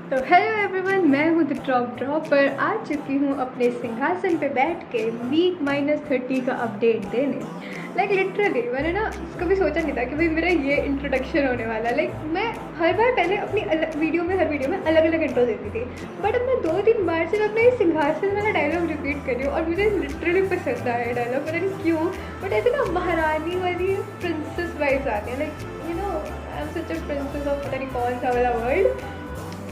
तो hello everyone, मैं हूँ द ड्रॉप पर आ चुकी हूँ अपने सिंहासन पे बैठ के वीक -30 का अपडेट देने। लिटरली मैंने ना कभी सोचा नहीं था कि भाई मेरा ये इंट्रोडक्शन होने वाला है। मैं हर बार पहले अपनी हर वीडियो में अलग अलग इंट्रो देती थी, बट अब मैं 2-3 बार से अपना ये सिंहासन वाला डायलॉग रिपीट कर रही हूँ और मुझे लिटरली पसंद आया डायलॉग, पता नहीं क्यों। बट ऐसे ना महारानी वाली प्रिंसेस वाइब्स आती हैं, I am such a princess of पता नहीं कौन सा वाला वर्ड,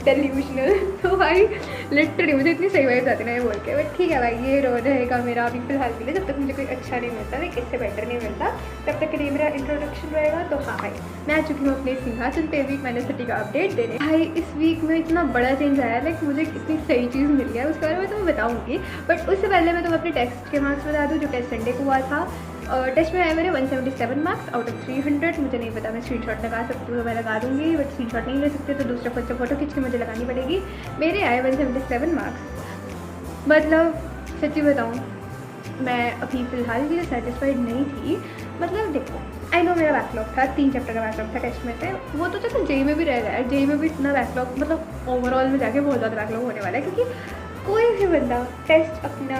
डेल्यूशनल। तो भाई लिटरली मुझे इतनी सही वाइब्स आती ना ये बोल के। बट ठीक है भाई, ये रो रहेगा मेरा अभी फिलहाल के लिए, जब तक मुझे कोई अच्छा नहीं मिलता, इससे बेटर नहीं मिलता, तब तक के लिए मेरा इंट्रोडक्शन रहेगा। तो हाँ भाई, मैं आ चुकी हूँ अपने सिंहासन पे वीक -30 का अपडेट देने। भाई इस वीक में इतना बड़ा चेंज आया है, मुझे इतनी सही चीज़ मिल गया है, उसके बारे में तुम्हें बताऊँगी। बट उससे पहले मैं तुम्हें अपने टेस्ट के मार्क्स बता दूँ, जो टेस्ट संडे को हुआ था। टेस्ट में आए मेरे 177 मार्क्स आउट ऑफ 300। मुझे नहीं पता मैं स्क्रीनशॉट लगा सकती हूँ तो मैं लगा दूँगी, बट स्क्रीनशॉट नहीं ले सकते तो दूसरे फोन से फ़ोटो खींच के मुझे लगानी पड़ेगी। मेरे आए 177 मार्क्स। मतलब सच्ची बताऊँ, मैं अभी फ़िलहाल के लिए सेटिस्फाइड नहीं थी। देखो, आई नो मेरा बैकलॉग था, 3 चैप्टर का बैकलॉग था टेस्ट में से। वो तो चलो जेई में भी रह गया है, जेई में भी इतना बैकलॉग ओवरऑल में जाके बहुत ज़्यादा बैकलॉग होने वाला है, क्योंकि कोई भी बंदा टेस्ट अपना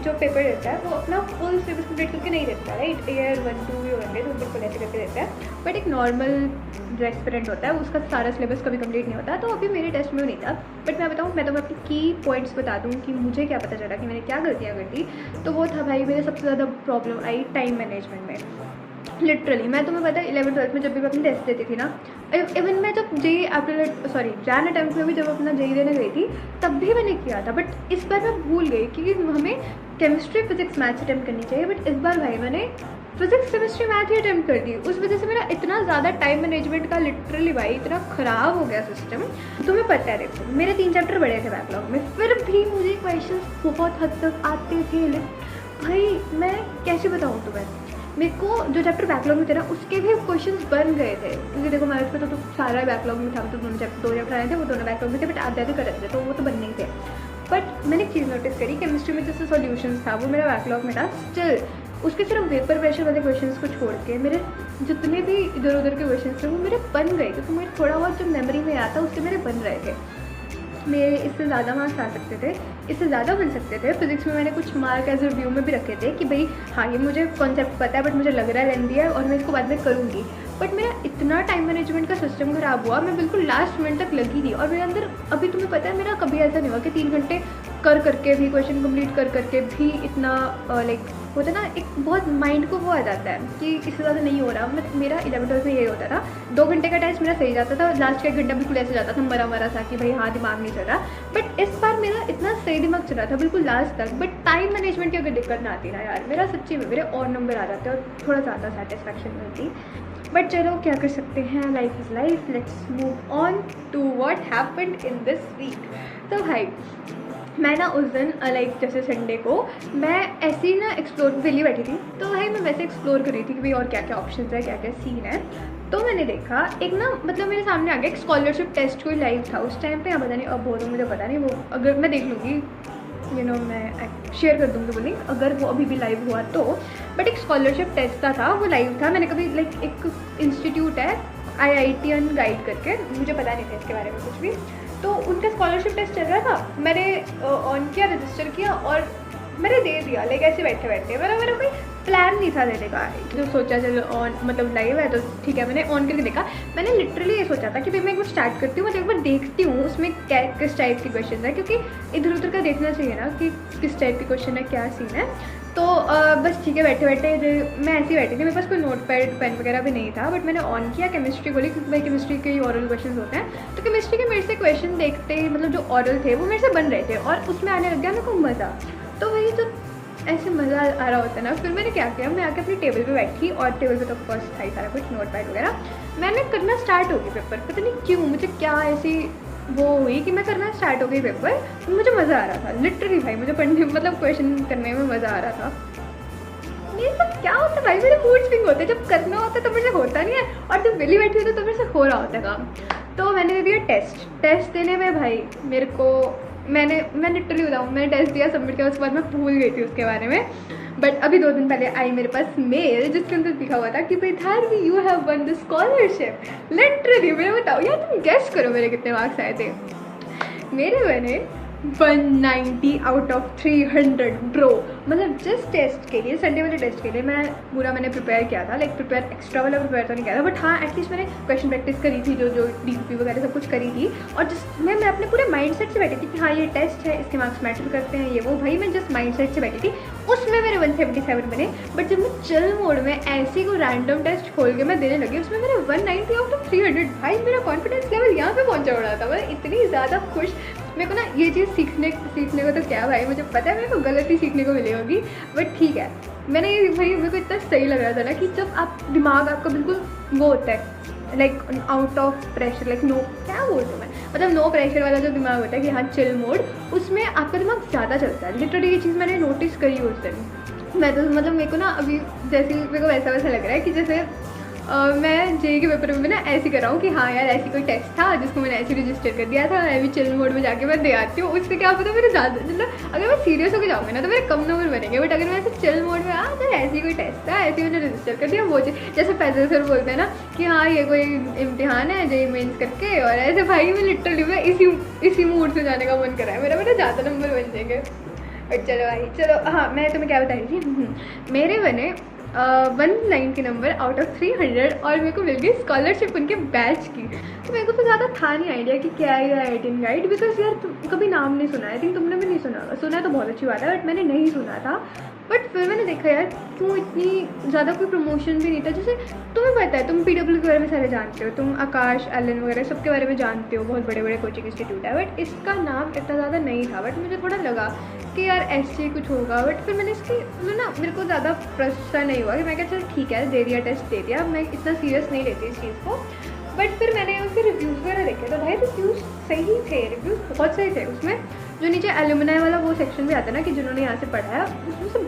जो पेपर देता है वो अपना फुल सिलेबस कंप्लीट करके नहीं देता, राइट। ईयर 1-2 भी होंगे तो बिल्कुल ऐसे करके देता है, बट एक नॉर्मल जो एक्सपेरेंट होता है उसका सारा सिलेबस कभी कंप्लीट नहीं होता। तो अभी मेरे टेस्ट में नहीं था, बट मैं बताऊँ, मैं तुम्हें अपनी की पॉइंट्स बता दूँ कि मुझे क्या पता चला कि मैंने क्या गलतियाँ कर दी। तो वो था भाई, मेरे सबसे ज़्यादा प्रॉब्लम आई टाइम मैनेजमेंट में। लिटरली मैं तुम्हें पता है 11th-12th में जब भी मैं अपनी टेस्ट देती थी ना, इवन मैं जब जेई जैन अटेम्प्ट में भी जब अपना जेई देने गई थी तब भी मैंने किया था, बट इस बार मैं भूल गई कि हमें केमिस्ट्री फिजिक्स मैथ्स अटेम्प्ट करनी चाहिए। बट इस बार भाई मैंने फिजिक्स केमिस्ट्री मैथ ही अटेम्प्ट कर दी। उस वजह से मेरा इतना ज़्यादा टाइम मैनेजमेंट का लिटरली भाई इतना ख़राब हो गया सिस्टम। तुम्हें पता है, देखो मेरे 3 चैप्टर बड़े थे बैकलॉग में, फिर भी मुझे क्वेश्चन बहुत हद तक आते थे। भाई मैं कैसे बताऊँ तुम्हें, मेरे को जो चैप्टर बैकलॉग में थे ना उसके भी क्वेश्चंस बन गए थे, क्योंकि देखो मैथ्स में तो सारा बैकलॉग में था, तो 2 चैप्टर आए थे, वो दोनों बैकलॉग में थे, बट आधे आधे कर रहे थे तो वो तो बनने ही थे। बट मैंने एक चीज़ नोटिस करी, केमिस्ट्री में जैसे सॉल्यूशंस था वो मेरा बैकलॉग में था, स्टिल उसके सिर्फ वेपर प्रेशर वाले क्वेश्चंस को छोड़ के मेरे जितने भी इधर उधर के क्वेश्चंस थे वो मेरे बन गए, क्योंकि मुझे थोड़ा बहुत जो मेमोरी में आता उससे मेरे बन रहे थे। मेरे इससे ज़्यादा मार्क्स आ सकते थे, इससे ज़्यादा बन सकते थे। फिजिक्स में मैंने कुछ मार्क एज रिव्यू में भी रखे थे कि भाई हाँ ये मुझे कॉन्सेप्ट पता है, बट मुझे लग रहा है लेंदी है और मैं इसको बाद में करूँगी। बट मेरा इतना टाइम मैनेजमेंट का सिस्टम ख़राब हुआ, मैं बिल्कुल लास्ट मिनट तक लगी थी, और मेरे अंदर अभी तुम्हें पता है मेरा कभी ऐसा नहीं हुआ कि 3 घंटे कर करके भी क्वेश्चन कंप्लीट कर करके भी इतना होता है ना, एक बहुत माइंड को वो आ जाता है कि इससे ज़्यादा नहीं हो रहा। मेरा 11th-12th में यही होता था, 2 घंटे का टेस्ट मेरा सही जाता था, लास्ट का 1 घंटा बिल्कुल ऐसे जाता था मरा मरा सा कि भाई हाँ दिमाग नहीं चल रहा। बट इस बार मेरा इतना सही दिमाग चल रहा था बिल्कुल लास्ट तक। बट टाइम मैनेजमेंट की अगर दिक्कत ना आती ना यार, मेरा सच्ची में मेरे और नंबर आ जाते और थोड़ा ज़्यादा सेटिस्फैक्शन मिलती। बट चलो क्या कर सकते हैं, life is life, let's move on to what happened in this week. तो भाई मैं ना उस दिन जैसे संडे को मैं ऐसे ही ना एक्सप्लोर वेली बैठी थी, तो भाई मैं वैसे एक्सप्लोर कर रही थी कि भाई और क्या क्या ऑप्शन है, क्या क्या सीन है। तो मैंने देखा एक ना मेरे सामने आ गया एक स्कॉलरशिप टेस्ट कोई लाइव था उस टाइम पे, यहाँ पता नहीं अब हो तो मुझे पता नहीं, वो अगर मैं देख लूँगी मैं शेयर कर दूँगी वो लिंक अगर वो अभी भी लाइव हुआ तो। बट एक स्कॉलरशिप टेस्ट का था, वो लाइव था। मैंने कभी एक इंस्टीट्यूट है IITian गाइड करके, मुझे पता नहीं था इसके बारे में कुछ भी, तो उनका स्कॉलरशिप टेस्ट चल रहा था। मैंने ऑन किया, रजिस्टर किया और मैंने दे दिया। ऐसे बैठे बैठे मेरा कोई प्लान नहीं था देने का, जो सोचा चलो ऑन लाइव है तो ठीक है, मैंने ऑन करके देखा। मैंने लिटरली ये सोचा था कि भाई मैं एक बार स्टार्ट करती हूँ, मैं एक बार देखती हूँ उसमें क्या किस टाइप के क्वेश्चन है, क्योंकि इधर उधर का देखना चाहिए ना कि किस टाइप के क्वेश्चन है, क्या सीन है। तो बस ठीक है, बैठे बैठे मैं ऐसी बैठी थी, मेरे पास कोई नोट पैड पेन वगैरह भी नहीं था। बट मैंने ऑन किया, केमिस्ट्री खोली, क्योंकि भाई केमिस्ट्री के ऑरल क्वेश्चन होते हैं, तो केमिस्ट्री के मेरे से क्वेश्चन देखते ही जो ऑरल थे वो मेरे से बन रहे थे और उसमें आने लग गया मेरे को मज़ा। तो वही जो ऐसे मज़ा आ रहा होता है ना, फिर मैंने क्या किया, मैं आके अपनी टेबल पे बैठी और टेबल पे तो फर्स्ट था ही सारा कुछ नोट पैड वगैरह। मैंने करना स्टार्ट हो गई पेपर, पता नहीं क्यों मुझे क्या ऐसी वो हुई कि मैं करना स्टार्ट हो गई पेपर, तो मुझे मज़ा आ रहा था लिटरली भाई, मुझे पढ़ने क्वेश्चन करने में मज़ा आ रहा था। ये सब क्या होता है भाई, मेरे मूड स्विंग होते हैं, जब करना होता है तो मेरे से होता नहीं है, और जब वेली बैठी होती है तो मेरे से हो रहा होता है काम। तो मैंने दे दिया टेस्ट देने में भाई मेरे को मैं लिटरली बताऊँ, मैंने टेस्ट दिया, सबमिट किया, उसके बाद मैं भूल गई थी उसके बारे में। बट अभी 2 दिन पहले आई मेरे पास मेल जिसके अंदर लिखा हुआ था कि भाई Dharavi you have one the scholarship. Literally मेरे बताओ यार, तुम गेस करो मेरे कितने मार्क्स आए थे। मेरे बने 190 आउट ऑफ 300 ब्रो। मतलब जिस टेस्ट के लिए, संडे वाले टेस्ट के लिए मैं पूरा मैंने प्रिपेयर किया था, लाइक प्रिपेयर एक्स्ट्रा वाला प्रिपेयर तो नहीं किया था, बट हाँ एटलीस्ट मैंने क्वेश्चन प्रैक्टिस करी थी, जो DPP वगैरह सब कुछ करी थी। और जिसमें मैं अपने पूरे माइंडसेट से बैठी थी कि हाँ ये टेस्ट है, इसके मार्क्स मैटर करते हैं, ये वो। भाई मैं जिस माइंडसेट से बैठी थी उसमें मेरे 177 बने। बट जब मैं चिल मोड में ऐसी को रैंडम टेस्ट खोल के मैं देने लगी, उसमें मेरे 190 आउट ऑफ 300। भाई मेरा कॉन्फिडेंस लेवल यहाँ पे पहुँचा उड़ा था। मैं इतनी ज़्यादा खुश। मेरे को ना ये चीज़ सीखने को तो क्या भाई, मुझे पता है मेरे को गलत ही सीखने को मिली होगी, बट ठीक है। मैंने भाई मेरे को इतना सही लग रहा था ना कि जब आप दिमाग आपका बिल्कुल वो होता है like out of pressure, like no क्या बोलते मैं, मतलब नो प्रेशर वाला जो दिमाग होता है कि हाँ चिल मोड, उसमें आपका दिमाग ज़्यादा चलता है। लिटरली ये चीज़ मैंने नोटिस करी उस दिन। मैं तो मतलब मेरे को ना अभी जैसे मेरे को वैसा लग रहा है कि जैसे मैं JEE के पेपर में ना ऐसे कर रहा हूँ कि हाँ यार ऐसी कोई टेस्ट था जिसको मैंने ऐसे रजिस्टर कर दिया था, अभी चिल मोड में जाके मैं दे आती हूँ। उससे क्या पता मेरे ज़्यादा, मतलब अगर मैं सीरियस होकर जाऊँगी ना तो मेरे कम नंबर बनेंगे, बट अगर मैं ऐसे चिल मोड में तो ऐसी कोई टेस्ट था, ऐसे मैंने रजिस्टर कर दिया, वो जैसे फैजल सर बोलते हैं ना कि हाँ ये कोई इम्तिहान है JEE मेंस करके, और ऐसे भाई मैं लिटरली में इसी मूड से जाने का मन कर रहा है मेरा ज़्यादा नंबर बन जाएंगे। चलो भाई चलो, हाँ मैं तुम्हें क्या बता रही थी, मेरे बने 190 नंबर आउट ऑफ 300 और मेरे को मिल गई स्कॉलरशिप उनके बैच की। तो मेरे को तो ज़्यादा था नहीं आइडिया कि क्या है ये IITian गाइड, बिकॉज यार कभी नाम नहीं सुना, आई थिंक तुमने भी नहीं सुना है तो बहुत अच्छी बात है, बट मैंने नहीं सुना था। बट फिर मैंने देखा यार क्यों इतनी ज़्यादा कोई प्रमोशन भी नहीं था। जैसे तुम्हें पता है, तुम PW के बारे में सारे जानते हो, तुम आकाश एलन वगैरह सबके बारे में जानते हो, बहुत बड़े बड़े कोचिंग इंस्टीट्यूट है, बट इसका नाम इतना ज़्यादा नहीं था। बट मुझे थोड़ा लगा कि यार ऐसे कुछ होगा, बट फिर मैंने इसकी मतलब ना मेरे को ज़्यादा प्रश्न नहीं हुआ कि मैं क्या चल ठीक है दे दिया, टेस्ट दे दिया, मैं इतना सीरियस नहीं लेती इस चीज़ को। बट फिर मैंने उसके रिव्यूज़ वगैरह देखे तो भाई रिव्यूज़ सही थे, रिव्यूज़ बहुत सही थे। उसमें जो नीचे एलुमनाई वाला वो सेक्शन भी आता है ना कि जिन्होंने यहाँ से पढ़ा है, उसमें से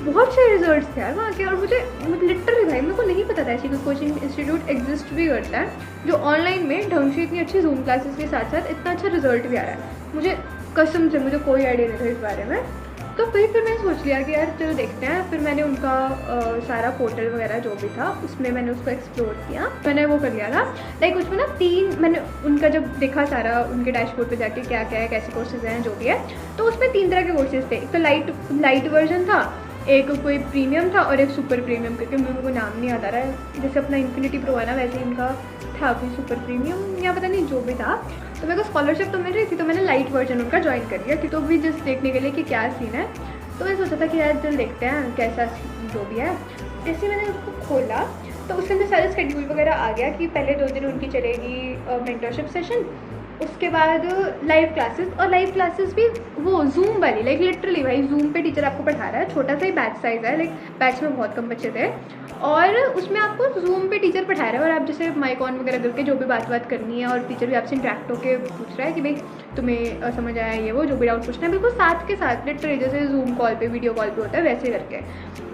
बहुत से रिजल्ट्स थे यार वहाँ के। और मुझे लिटरली भाई मेरे को नहीं पता था ऐसी कोई कोचिंग इंस्टीट्यूट एग्जिस्ट भी करता है जो ऑनलाइन में ढंग से इतनी अच्छी जूम क्लासेस के साथ साथ इतना अच्छा रिजल्ट भी आ रहा है। मुझे कसम से मुझे कोई आइडिया नहीं था इस बारे में। तो फिर मैंने सोच लिया कि यार चलो देखते हैं। फिर मैंने उनका सारा पोर्टल वगैरह जो भी था उसमें मैंने उसको एक्सप्लोर किया, मैंने वो कर लिया था। लाइक उसमें ना मैंने उनका जब देखा सारा उनके डैशबोर्ड पे जाके क्या क्या है, कैसे कोर्सेज हैं, जो भी है, तो उसमें 3 तरह के कोर्सेज थे। एक तो लाइट वर्जन था, एक कोई प्रीमियम था और एक सुपर प्रीमियम, क्योंकि मेरे को नाम नहीं याद आ रहा है, जैसे अपना इन्फिनिटी प्रो है ना वैसे इनका था कोई सुपर प्रीमियम या पता नहीं जो भी था। तो मेरे को स्कॉलरशिप तो मिल रही थी तो मैंने लाइट वर्जन उनका ज्वाइन कर लिया कि तो भी जस्ट देखने के लिए कि क्या सीन है। तो मैं सोचा था कि यार चल देखते हैं कैसा जो भी है। जैसे मैंने उसको खोला तो उसके अंदर सारा शेड्यूल वगैरह आ गया कि पहले 2 दिन उनकी चलेगी मेंटरशिप सेशन, उसके बाद लाइव क्लासेस, और लाइव क्लासेस भी वो जूम वाली, लाइक लिटरली भाई जूम पे टीचर आपको पढ़ा रहा है, छोटा सा ही बैच साइज़ है, लाइक बैच में बहुत कम बच्चे थे और उसमें आपको जूम पे टीचर पढ़ा रहा है और आप जैसे माइक ऑन वगैरह करके जो भी बात करनी है और टीचर भी आपसे इंटरेक्ट होकर पूछ रहा है कि भाई तुम्हें समझ आया ये वो जो भी डाउट पूछना है, बिल्कुल साथ के साथ लिटरली जैसे जूम कॉल पे वीडियो कॉल पे होता है वैसे करके।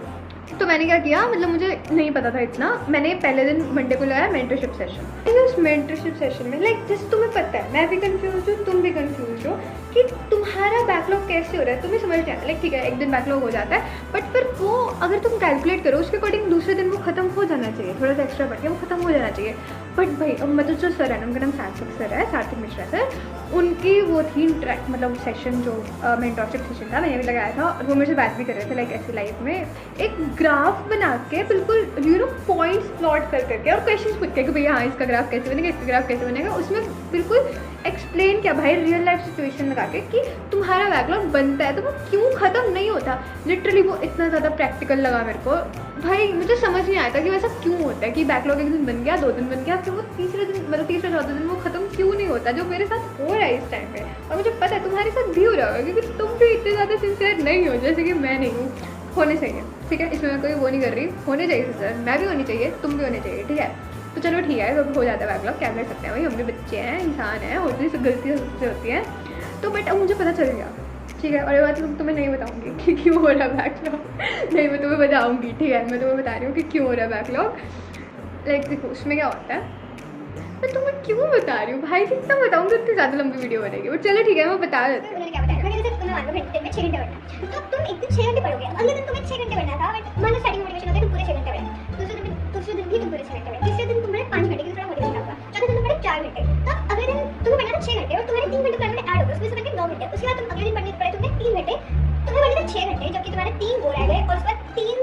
तो मैंने क्या किया, मतलब मुझे नहीं पता था इतना, मैंने पहले दिन मंडे को लगाया मेंटरशिप सेशन। इस मेंटरशिप सेशन में लाइक जैसे तुम्हें पता है मैं भी कंफ्यूज हूँ, तुम भी कंफ्यूज हो कि तुम्हारा बैकलॉग कैसे हो रहा है, तुम्हें समझ नहीं आता। लाइक ठीक है 1 दिन बैकलॉग हो जाता है, बट फिर वो अगर तुम कैलकुलेट करो उसके अकॉर्डिंग दूसरे दिन वो खत्म हो जाना चाहिए, थोड़ा सा एक्स्ट्रा बढ़ के वो खत्म हो जाना चाहिए। बट भाई अब मतलब जो सर है ना, उनका नाम सार्थक सर है, सार्थक मिश्रा सर, उनकी वो थी मतलब सेशन जो मेंटरशिप सेशन था, मैंने भी लगाया था और वो मेरे से बात भी कर रहे थे लाइक ऐसे लाइव में, एक ग्राफ बना के बिल्कुल पॉइंट्स प्लॉट करके और क्वेश्चंस पूछ के कि भैया हाँ इसका ग्राफ कैसे बनेगा, इसका ग्राफ कैसे बनेगा, उसमें बिल्कुल एक्सप्लेन किया भाई रियल लाइफ सिचुएशन लगा के कि तुम्हारा बैकलॉग बनता है तो वो क्यों ख़त्म नहीं होता। लिटरली वो इतना ज़्यादा प्रैक्टिकल लगा मेरे को भाई, मुझे समझ नहीं आया था कि वैसा क्यों होता है कि बैकलॉग 1 दिन बन गया, 2 दिन बन गया, फिर वो तीसरे दिन मतलब तीसरे चौथे दिन वो खत्म क्यों नहीं होता, जो मेरे साथ हो रहा है इस टाइम पे। और मुझे पता है तुम्हारे साथ भी हो रहा होगा क्योंकि तुम भी इतने ज़्यादा सिंसियर नहीं हो जैसे कि मैं नहीं हूँ। होने चाहिए, ठीक है, इसमें मैं कोई वो नहीं कर रही, होने चाहिए सिंसियर, मैं भी होनी चाहिए, तुम भी होने चाहिए, ठीक है। तो चलो ठीक है, कभी हो जाता है बैकलॉग, क्या कर सकते हैं भाई, हम भी बच्चे हैं, इंसान हैं, होती है गलती से होती है। तो बट अब मुझे पता चल गया, ठीक है। और ये बात तुम्हें नहीं बताऊंगी कि क्यों हो रहा है बैकलॉग, नहीं मैं तुम्हें बताऊंगी, ठीक है, मैं तुम्हें बता रही हूँ कि क्यों हो रहा है बैकलॉग। लाइक देखो उसमें क्या होता है, मैं तुम्हें क्यों बता रही हूँ भाई, कितना बताऊँगी उतनी ज़्यादा लंबी वीडियो बनेगी, बट चलो ठीक है मैं बता देती हूँ। क्या बताया, मैंने जैसे तुम्हें मान लो घंटे में 6 घंटे पढ़ना, तो तुम एक दिन 6 घंटे पढ़ोगे, अगले दिन तुम्हें 6 घंटे पढ़ना था, बट मान लो स्टार्टिंग मोटिवेशन होता है तुम पूरे 6 घंटे पढ़े, दूसरे दिन भी तुम पूरे 6 घंटे पढ़े, तीसरे दिन तुम पढ़े 5 घंटे, क्योंकि थोड़ा मोटिवेशन होगा, चौथे दिन तुम पढ़े 4 घंटे, तब अगले दिन तुम्हें पढ़ना था 6 घंटे, घंटे और तुम्हारे 3 घंटे प्लान में ऐड हो गए, उसमें से बन गए 9 घंटे। उसके बाद तुम अगले दिन पढ़ने पड़े तुमने 3 घंटे, तुम्हें बने थे 6 घंटे, जबकि तुम्हारे 3 वो रह गए और उसके बाद 3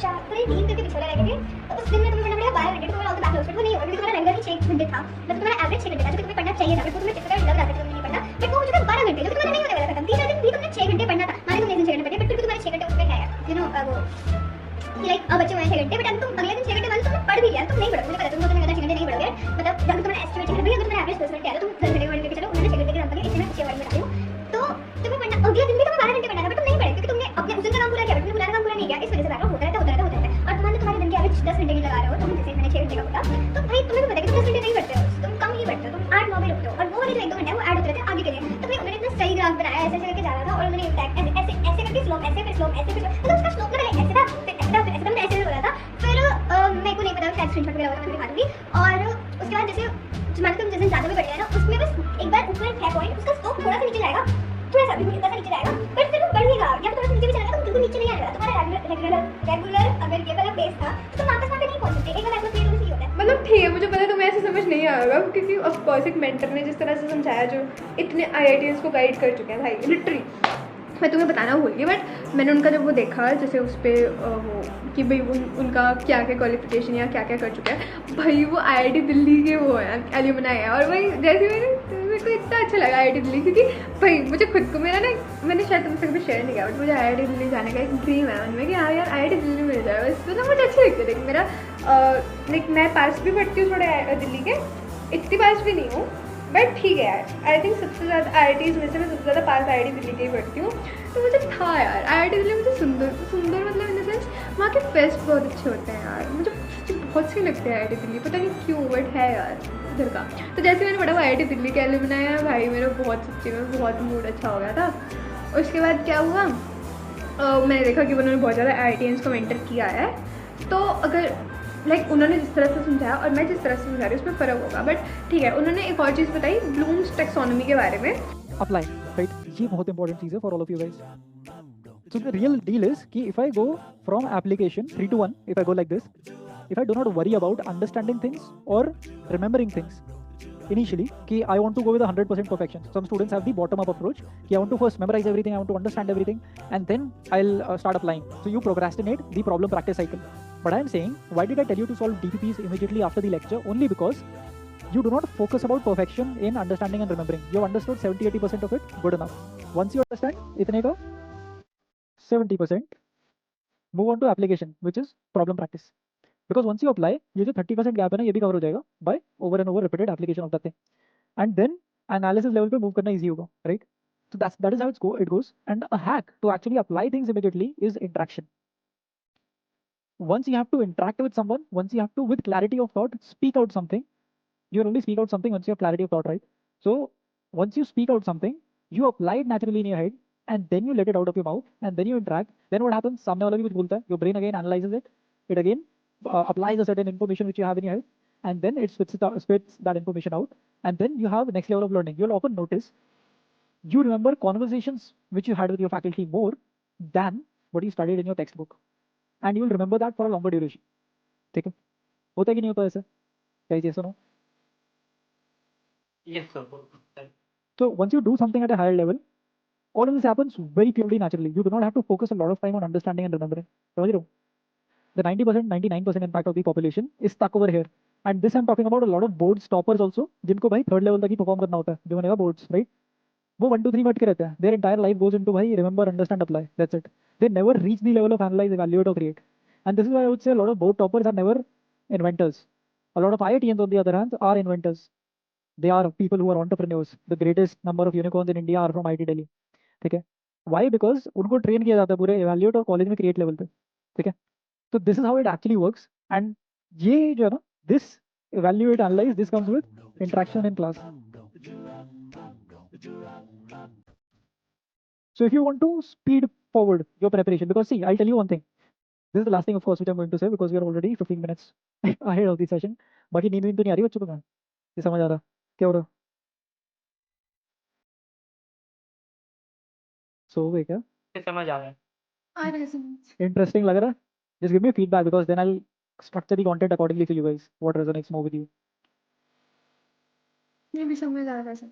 4 पूरे 3 करके पिछले रह गए। तो उस दिन में तुम्हें पढ़ना पड़ेगा 12 घंटे, तुम्हारा ऑल द बैकलॉग्स, बट वो नहीं होगा क्योंकि तुम्हारा रेगुलर ही 6 घंटे था, मतलब तुम्हारा एवरेज 6 घंटे था, जो कि तुम्हें पढ़ना चाहिए था। बट वो तुम्हें किसी तरह लग रहा था कि तुमने नहीं पढ़ना, बट वो हो चुका 12 घंटे, जो कि तुम्हारा नहीं होने वाला था खत्म। तीसरे दिन भी तुमने 6 घंटे पढ़ना था, माने तुमने एक दिन 6 घंटे पढ़े, बट फिर भी तुम्हारे 6 घंटे उसमें है यार, यू नो वो लाइक अब बच्चे हुए 6 घंटे, बट अगर तुम अगले दिन 6 घंटे मान लो तुमने पढ़ भी लिया, तुम नहीं पढ़ोगे, मुझे पता है तुम 6 घंटे नहीं पढ़ोगे, मतलब जब तुम्हारा एस्टिमेट है भैया, अगर तुम्हारा एवरेज 10 घंटे है तो तुम 10 घंटे वर्ड लेके चलो, उन्होंने 6 घंटे के एग्जांपल इसमें अच्छे वर्ड में डाली हूं, तो तुम्हें पढ़ना अगले दिन भी तुम्हें 12 घंटे पढ़ना था, बट तुम नहीं पढ़े क्योंकि तुमने अपने उस दिन का काम पूरा किया, बट तुमने पुराना काम पूरा नहीं किया, इस वजह से बैकलॉग होता रहता है, होता रहता है, होता रहता है। और मान लो तुम्हारे दिन के एवरेज 10 घंटे की लगा रहे हो, तुम जैसे मैंने 6 घंटे का बोला, तो भाई तुम्हें भी पता है कि तुम 10 घंटे नहीं पढ़ते हो, तुम कम ही पढ़ते हो, तुम 8 9 में रुकते हो, और वो वाले जो 1 2 घंटे हैं वो ऐड होते रहते हैं आगे के लिए। तो भाई उन्होंने इतना सही ग्राफ बनाया, ऐसे ऐसे करके जा रहा था, और उन्होंने इम्पैक्ट ऐसे ऐसे ऐसे करके स्लोप, ऐसे फिर स्लोप, ऐसे फिर स्लोप, मतलब उसका स्लोप ना पहले ऐसे था, फिर ऐसे था, फिर ऐसे था, मैंने ऐसे बोला था, फिर मेरे को नहीं पता, शायद स्क्रीनशॉट वगैरह होगा तो मैं दिखा दूंगी। और उसके बाद जैसे तुम्हारे तुम जैसे ज़्यादा भी बढ़ गया ना, उसमें बस एक बार ऊपर है पॉइंट, उसका स्लोप थोड़ा सा नीचे जाएगा, थोड़ा सा भी इतना सा नीचे जाएगा, बट फिर वो बढ़ेगा, या थोड़ा सा नीचे भी चलेगा तो बिल्कुल नीचे नहीं आएगा। तुम्हारा रेगुलर अगर ये वाला पेस था तो तुम वापस वहाँ पे नहीं पहुंच सकते, एक बार ऐसा पेस ही होता है। मतलब ठीक है, मुझे पता है तुम्हें ऐसे समझ नहीं आएगा क्योंकि ऑफ कोर्स एक मेंटर ने जिस तरह से समझाया, जो इतने आईआईटीएंस को गाइड कर चुके हैं भाई, लिटरली मैं तुम्हें बताना भूल गई, बट मैंने उनका जब वो देखा जैसे उस पर वो कि भाई उनका क्या क्या क्वालिफिकेशन या क्या क्या कर चुका है, भाई वो आईआईटी दिल्ली के वो है एल्यूमनाई है, और भाई जैसे मेरे को इतना अच्छा लगा आईआईटी दिल्ली, क्योंकि भाई मुझे खुद को मेरा ना, मैंने शायद तुमसे कभी शेयर नहीं किया, बट मुझे आईआईटी दिल्ली जाने का एक ड्रीम है उनमें कि हाँ यार आईआईटी दिल्ली मिल जाए, बस तो ना मुझे अच्छी लगती है। देख मेरा लाइक मैं पास भी पढ़ती हूँ थोड़े दिल्ली के, इतनी पास भी नहीं हूँ, बट ठीक है यार, आई थिंक सबसे ज़्यादा आईआईटीज़ में से मैं सबसे ज़्यादा पास आईआईटी दिल्ली के ही पढ़ती हूँ। तो मुझे था यार आईआईटी दिल्ली मुझे सुंदर सुंदर, मतलब इन द सेंस वहाँ के फेस्ट बहुत अच्छे होते हैं यार, मुझे सच्ची बहुत सही लगते हैं आईआईटी दिल्ली, पता नहीं क्यों, बट है यार इधर का। तो जैसे मैंने पढ़ा वो आईआईटी दिल्ली के एलुमनाई है भाई, मेरा बहुत सच्ची में बहुत मूड अच्छा हो गया था। उसके बाद क्या हुआ, मैंने देखा कि उन्होंने बहुत ज़्यादा आईआईटीएंस को मेंटर किया है, तो अगर लाइक उन्होंने जिस तरह से समझाया और मैं जिस तरह से समझा रही हूँ उसमें फ़र्क होगा, बट ठीक है। उन्होंने एक और चीज़ बताई ब्लूम्स टैक्सोनॉमी के बारे में, अप्लाई राइट, ये बहुत इंपॉर्टेंट चीज़ है for all of you guys. So the real deal is कि if I go from application 3 to 1, if I go like this, if I do not worry about understanding things or remembering things initially, कि I want to go with 100% perfection. Some students have the bottom up approach, कि I want to first memorize everything, I want to understand everything, and then I'll start applying. So you procrastinate the problem practice cycle. But I am saying, why did I tell you to solve DPPs immediately after the lecture? Only because you do not focus about perfection in understanding and remembering. You have understood 70-80% of it, good enough. Once you understand itne ka 70%, move on to application, which is problem practice. Because once you apply, ये जो 30% gap है ना, ये भी cover हो जाएगा by over and over repeated application of that thing, and then analysis level पे move करना easy होगा, right? So that is how it goes. And a hack to actually apply things immediately is interaction. Once you have to interact with someone, once you have to with clarity of thought speak out something, you only speak out something once you have clarity of thought, right? So once you speak out something, you apply it naturally in your head, and then you let it out of your mouth, and then you interact. Then what happens, सामने वाला भी कुछ बोलता है, your brain again analyzes it, it again applies a certain information which you have in your head, and then it spits that information out, and then you have next level of learning. You'll often notice you remember conversations which you had with your faculty more than what you studied in your textbook, and you will remember that for a longer duration. ठीक है, होता है कि नहीं होता ऐसा? guys, yes or no? Yes, sir. So once you do something at a higher level, all of this happens very purely naturally. You do not have to focus a lot of time on understanding and remembering. समझ रहे हो? The 90%, 99% impact of the population is stuck over here. And this I'm talking about a lot of boards toppers also, जिनको भाई third level तक ही perform करना होता है, जो बनेगा बोर्ड्स, राइट? वो 1 2 3 में अटके रहते हैं. Their entire life goes into भाई remember, understand, apply. That's it. They never reach the level of analyze, evaluate or create. And this is why I would say a lot of board toppers are never inventors. A lot of IITians on the other hand are inventors. They are people who are entrepreneurs. The greatest number of unicorns in India are from IIT Delhi. ठीक है? Why? Because उनको train किया जाता है पूरे evaluate और college में create level पे. ठीक है? So this is how it actually works. And ये जो है ना, this evaluate, analyze, this comes with interaction in class. So if you want to speed forward your preparation, because see, I'll tell you one thing. This is the last thing, of course, which I'm going to say, because we are already 15 minutes ahead of the session. बाकी नींद वींद तो नहीं आ रही बच्चों को? ये समझ आ रहा क्या हो रहा? सो गए क्या? समझ आ गया। आ रहा है समझ। Interesting लग रहा है? Just give me feedback, because then I'll structure the content accordingly for you guys. What resonates more with you? ये भी समझ आ रहा है सब।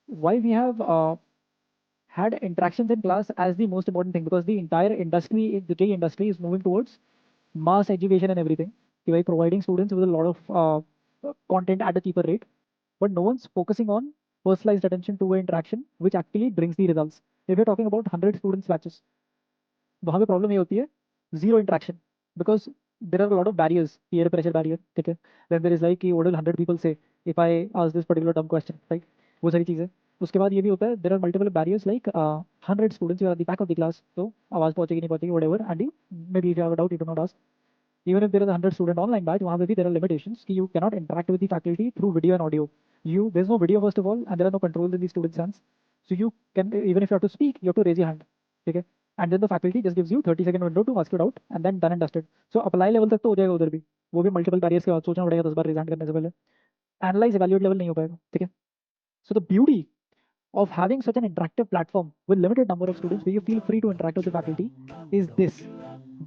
why we have had interactions in class as the most important thing, because the entire industry, the J industry, is moving towards mass education and everything, by providing students with a lot of content at a cheaper rate, but no one's focusing on personalized attention to interaction, which actually brings the results. If you're talking about 100 students batches, वहाँ पे problem ये होती है zero interaction, because there are lot of barriers, peer pressure barrier, ठीक है, then there is like कि what will 100 people say if I ask this particular dumb question, right, वो सारी चीज़ें। उसके बाद ये भी होता है, there are multiple barriers like 100 students are the back of the class, तो आवाज़ पहुंचेगी नहीं पहुंचेगी whatever, and you may be if you have a doubt you do not ask. Even if there are 100 student online batch, वहाँ पे भी there are limitations कि you cannot interact with the faculty through video and audio, you there's no video first of all, and there are no controls in the students hands, so you can, even if you have to speak, you have to raise your hand, okay, and then the faculty just gives you 30-second window to ask you out, and then done and dusted. So apply level तक तो हो जाएगा उधर भी, वो भी multiple barriers के बाद सोचना पड़ेगा 10 बार रिजाइन करने से पहले, एनालाइज evaluate level नहीं हो पाएगा, ठीक है। So the beauty of having such an interactive platform with limited number of students where you feel free to interact with the faculty is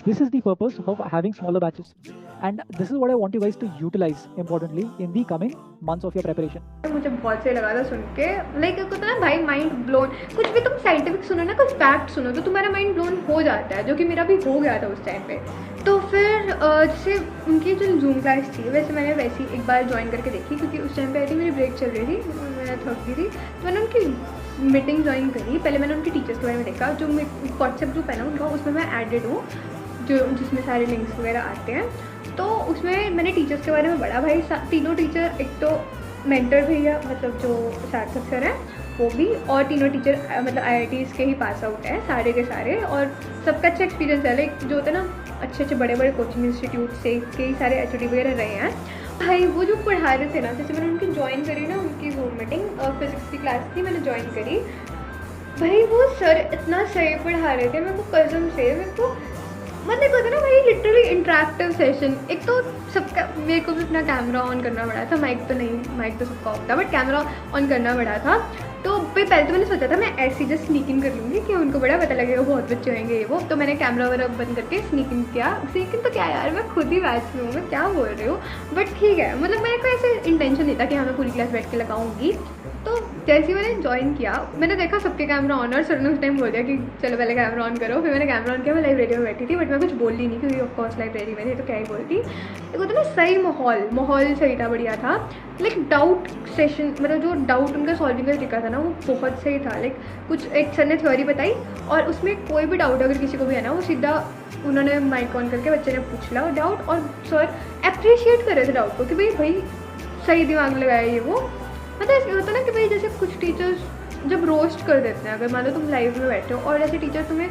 this is the purpose of having smaller batches, and this is what I want you guys to utilize importantly in the coming months of your preparation. मुझे बहुत सही लगा था सुन के, like होता है ना भाई माइंड ब्लोन, कुछ भी तुम साइंटिफिक सुनो ना, कुछ फैक्ट सुनो तो तुम्हारा माइंड ब्लोन हो जाता है, जो कि मेरा भी हो गया था उस टाइम पे। तो फिर जैसे उनकी जो जूम क्लास थी, वैसे मैंने वैसी एक बार ज्वाइन करके देखी, क्योंकि उस टाइम पे आई थी मेरी ब्रेक चल रही थी, मैं थक गई थी, तो मैंने उनकी मीटिंग ज्वाइन करी। पहले मैंने उनके टीचर्स के बारे में देखा, जो व्हाट्सएप ग्रुप है ना उनका, उसमें मैं एडेड हूँ, जो जिसमें सारे लिंक्स वगैरह आते हैं, तो उसमें मैंने टीचर्स के बारे में पढ़ा। भाई तीनों टीचर, एक तो मेंटर भैया मतलब जो सार्थक सर हैं वो भी, और तीनों टीचर मतलब IITs के ही पास आउट हैं सारे के सारे, और सबका अच्छा एक्सपीरियंस है, लाइक जो होता है ना अच्छे अच्छे बड़े बड़े कोचिंग इंस्टीट्यूट से कई सारे HOD वगैरह रहे हैं। भाई वो जो पढ़ा रहे थे ना, जैसे मैंने उनकी ज्वाइन करी ना, उनकी जूम मीटिंग फिजिक्स की क्लास थी, मैंने ज्वाइन करी। भाई वो सर इतना सही पढ़ा रहे थे, मेरे को कसम से, मेरे को मतलब होता ना भाई लिटरली इंटरेक्टिव सेशन। एक तो सबका, मेरे को भी अपना कैमरा ऑन करना पड़ा था, माइक तो नहीं, माइक तो सबका ऑफ था, बट कैमरा ऑन करना पड़ा था। तो पहले तो मैंने सोचा था मैं ऐसे ही जस्ट स्नीक इन कर लूँगी कि उनको बड़ा पता लगेगा बहुत बच्चे होंगे ये वो, तो मैंने कैमरा वगैरह बंद करके स्नीक इन किया। स्नीक इन तो क्या यार, मैं खुद ही बैच में हूँ, मैं क्या बोल रही हूँ, बट ठीक है, मतलब मेरे को ऐसे इंटेंशन नहीं था कि हाँ मैं पूरी क्लास बैठ के लगाऊंगी। तो जैसे ही मैंने ज्वाइन किया, मैंने देखा सबके कैमरा ऑन, और सर ने उस टाइम बोल दिया कि चलो पहले कैमरा ऑन करो। फिर मैंने कैमरा ऑन किया, मैं लाइब्रेरी में बैठी थी, बट मैं कुछ बोली नहीं, क्योंकि ऑफकोर्स लाइब्रेरी में थी तो क्या ही बोलती। एक होता ना सही माहौल सही था, बढ़िया था। लाइक डाउट सेशन, मतलब जो डाउट उनका सॉल्विंग का तरीका था ना, वो बहुत सही था। लाइक कुछ एक सर ने थ्योरी बताई, और उसमें कोई भी डाउट अगर किसी को भी है ना, वो सीधा उन्होंने माइक ऑन करके बच्चे ने पूछ लिया डाउट, और सर अप्रिशिएट कर रहे थे डाउट को कि भाई सही दिमाग लगाया ये वो। मतलब ऐसे होता है ना कि भाई जैसे कुछ टीचर्स जब रोस्ट कर देते हैं, अगर मान लो तुम लाइव में बैठे हो और ऐसे टीचर तुम्हें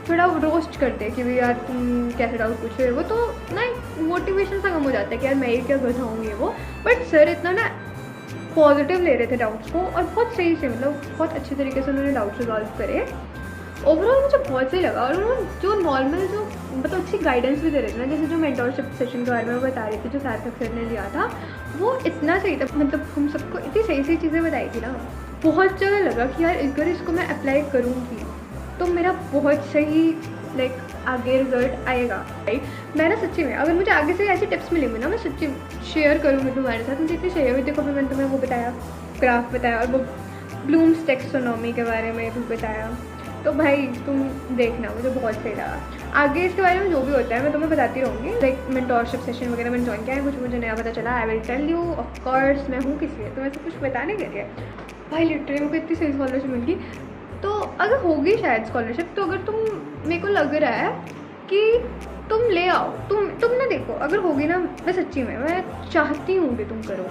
थोड़ा रोस्ट करते हैं कि भाई यार तुम कैसे डाउट पूछ रहे हो, वो तो ना मोटिवेशन सा कम हो जाता है कि यार मैं ये क्या बताऊँगी वो। बट सर इतना ना पॉजिटिव ले रहे थे डाउट्स को, और बहुत सही से, मतलब बहुत अच्छे तरीके से उन्होंने डाउट रिजॉल्व करे। ओवरऑल मुझे बहुत सही लगा, और उन्होंने जो नॉर्मल जो मतलब अच्छी गाइडेंस भी दे रहे थे ना, जैसे जो मेंटोरशिप सेशन के बारे में बता रहे थे जो सार्थक सर ने लिया था, वो इतना सही था। मतलब हम सबको इतनी सही सही चीज़ें बताई थी ना, बहुत जगह लगा कि यार अगर इसको मैं अप्लाई करूँगी तो मेरा बहुत सही लाइक आगे रिजल्ट आएगा, राइट। मैं ना सच्ची में अगर मुझे आगे से ऐसी टिप्स मिलेंगी ना, मैं सच्ची शेयर करूँगी तुम्हारे साथ। मुझे इतनी चाहिए हुई, देखो भी मैंने तुम्हें वो बताया, ग्राफ बताया, और वो ब्लूम्स टेक्सोनॉमी के बारे में भी बताया, तो भाई तुम देखना, मुझे बहुत सही लगा। आगे इसके बारे में जो भी होता है मैं तुम्हें बताती रहूँगी। लाइक मेंटोरशिप सेशन वगैरह मैंने ज्वाइन किया है, कुछ मुझे नया पता चला, I will tell you. Of course मैं हूँ किस लिए, तो ऐसे कुछ बताने के लिए। भाई लिटरली मुझे इतनी सही स्कॉलरशिप मिल गई। तो अगर होगी शायद स्कॉलरशिप, तो अगर तुम, मेरे को लग रहा है कि तुम ले आओ, तुम ना देखो, अगर होगी ना, मैं सच्ची में मैं चाहती हूँ कि तुम करो।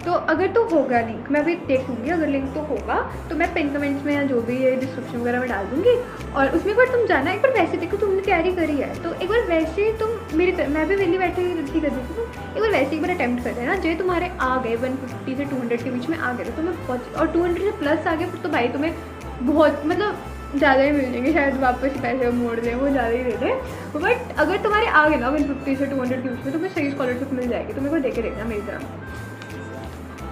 तो अगर तो होगा लिंक, मैं अभी देखूंगी, अगर लिंक तो होगा तो मैं पिन कमेंट्स में या जो भी है डिस्क्रिप्शन वगैरह में डाल दूंगी। और उसमें एक बार तुम जाना, एक बार वैसे देखो, तुमने तैयारी करी है तो एक बार वैसे तुम मेरी तरह, मैं भी वेली बैठी लड़की कर दी थी, तो एक बार वैसे एक बार अटैम्प्ट कर देना। जो तुम्हारे आ गए 150 से 200 के बीच में आ गए तो तुम्हें बहुत, और 200 से प्लस आ गए तो भाई तुम्हें बहुत मतलब ज़्यादा ही मिल जाएंगे, शायद वापस पैसे मोड़ दें, वो ज़्यादा ही दे दें। बट अगर तुम्हारे आ गए ना 150 से 200 के बीच में, तुम्हें सही स्कॉलरशिप मिल जाएगी। तो मेरे को देखे देखना मेरी तरह।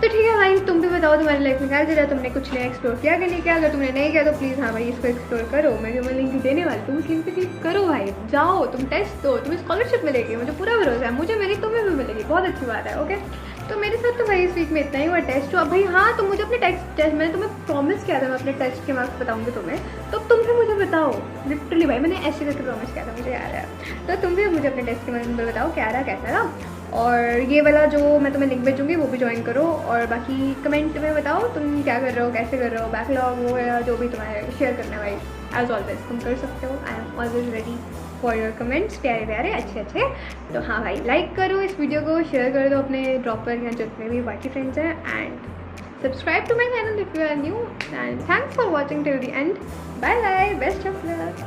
तो ठीक है भाई, तुम भी बताओ तुम्हारी लाइफ में क्या चल रहा है, तुमने कुछ नया एक्सप्लोर किया कि नहीं किया। अगर तुमने नहीं किया तो प्लीज़ हाँ भाई इसको एक्सप्लोर करो, मैं तुम्हें लिंक देने वाली, तुम उस लिंक पे क्लिक करो भाई, जाओ तुम टेस्ट दो, तुम्हें स्कॉलरशिप मिलेगी, मुझे पूरा भरोसा है, मुझे मिली तुम्हें भी मिलेगी, बहुत अच्छी बात है। ओके तो मेरे साथ तो भाई इस वीक में इतना ही हुआ टेस्ट हुआ भाई। हाँ, तो मुझे अपने टेस्ट मैंने तुम्हें प्रॉमिस किया था मैं अपने टेस्ट के मार्क्स बताऊंगी तुम्हें, तो तुम भी मुझे बताओ। लिटरली भाई मैंने ऐसे करके प्रॉमिस किया था, मुझे याद है। तो तुम भी मुझे अपने टेस्ट के नंबर बताओ क्या रहा कैसा रहा, और ये वाला जो मैं तुम्हें लिंक भेजूँगी वो भी ज्वाइन करो। और बाकी कमेंट में बताओ तुम क्या कर रहे हो, कैसे कर रहे हो, बैकलॉग वो या जो भी तुम्हारे शेयर करना है भाई। एज ऑलवेज तुम कर सकते हो, I am always ready for your comments, प्यारे प्यारे अच्छे अच्छे। तो हाँ भाई, लाइक करो इस वीडियो को, शेयर कर दो अपने ड्रॉपर या जितने भी बाकी फ्रेंड्स हैं, and subscribe to my channel if you are new, and thanks for watching till the end. Bye bye, best of luck.